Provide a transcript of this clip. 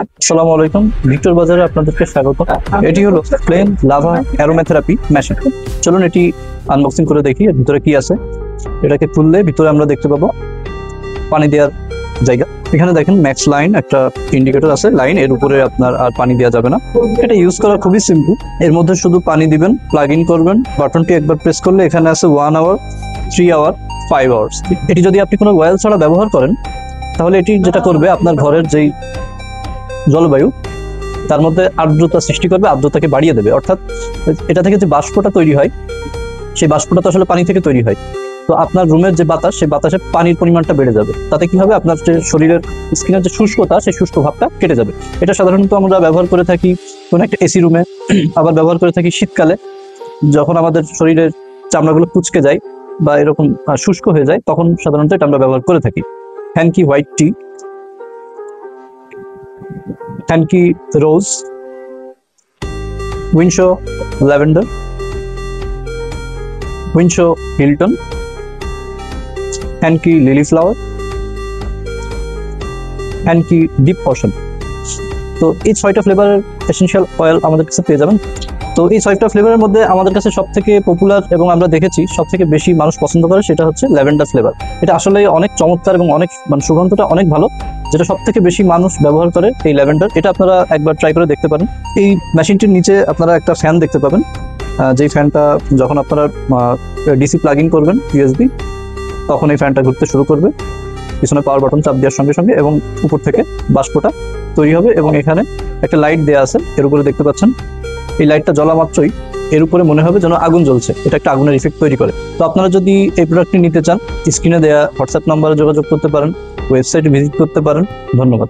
আসসালামু আলাইকুম, ভিক্টর বাজারে আপনাদেরকে স্বাগত। এটি হলো প্লেন লাভা অ্যারোমাথেরাপি মেশিন। চলুন এটি আনবক্সিং করে দেখি এর ভিতরে কি আছে। এটাকে খুললে ভিতরে আমরা দেখতে পাবো পানি দেওয়ার জায়গা। এখানে দেখেন ম্যাক্স লাইন একটা ইন্ডিকেটর আছে, লাইন এর উপরে আপনার আর পানি দেওয়া যাবে না। এটা ইউজ করা খুবই সিম্পল। এর মধ্যে শুধু পানি দিবেন, প্লাগ ইন করবেন, বাটনটি একবার প্রেস করলে এখানে আছে 1 আওয়ার, 3 আওয়ার, 5 আওয়ার্স। এটি যদি আপনি কোনো ওয়েল ছাড়া ব্যবহার করেন তাহলে এটি যেটা করবে, আপনার ঘরের যেই জলবায়ু তার মধ্যে আর্দ্রতা সৃষ্টি করবে, আর্দ্রতাকে বাড়িয়ে দেবে। অর্থাৎ এটা থেকে যে বাষ্পটা তৈরি হয়, সেই বাষ্পটা তো আসলে পানি থেকে তৈরি হয়। তো আপনার রুমের যে বাতাস, সেই বাতাসে পানির পরিমাণটা বেড়ে যাবে। তাতে কি হবে, আপনার যে শরীরের স্কিনের যে শুষ্কতা, সেই শুষ্ক ভাবটা কেটে যাবে। এটা সাধারণত আমরা ব্যবহার করে থাকি কোনো একটা এসি রুমে, আবার ব্যবহার করে থাকি শীতকালে, যখন আমাদের শরীরের চামড়াগুলো কুঁচকে যায় বা এরকম শুষ্ক হয়ে যায়, তখন সাধারণত এটা আমরা ব্যবহার করে থাকি। Hanky white tea, hanky rose, Windsor lavender, Windsor Hilton, hanky lily flower, hanky deep ocean. তো এই 6টা ফ্লেভারের এসেনশিয়াল অয়েল আমাদের কাছে পেয়ে যাবেন। তো এই 6টা ফ্লেভারের মধ্যে আমাদের কাছে সব থেকে পপুলার এবং আমরা দেখেছি সব থেকে বেশি মানুষ পছন্দ করে, সেটা হচ্ছে ল্যাভেন্ডার ফ্লেভার। এটা আসলে অনেক চমৎকার এবং অনেক সুগন্ধটা অনেক ভালো, যেটা সব থেকে বেশি মানুষ ব্যবহার করে এই ল্যাভেন্ডার। এটা আপনারা একবার ট্রাই করে দেখতে পারেন। এই মেশিনটির নিচে আপনারা একটা ফ্যান দেখতে পাবেন, যেই ফ্যানটা যখন আপনারা ডিসি প্লাগ ইন করবেন ইউএসবি, তখন এই ফ্যানটা ঘুরতে শুরু করবে, পিছনে পাওয়ার বাটন চাপ দেওয়ার সঙ্গে সঙ্গে, এবং উপর থেকে বাষ্পটা তৈরি হবে। এবং এখানে একটা লাইট দেওয়া আছে, এর উপরে দেখতে পাচ্ছেন। এই লাইটটা জ্বলা মাত্রই এর উপরে মনে হবে যেন আগুন জ্বলছে, এটা একটা আগুনের ইফেক্ট তৈরি করে। তো আপনারা যদি এই প্রোডাক্টটি নিতে চান, স্ক্রিনে দেওয়া হোয়াটসঅ্যাপ নাম্বারে যোগাযোগ করতে পারেন, ওয়েবসাইটে ভিজিট করতে পারেন। ধন্যবাদ।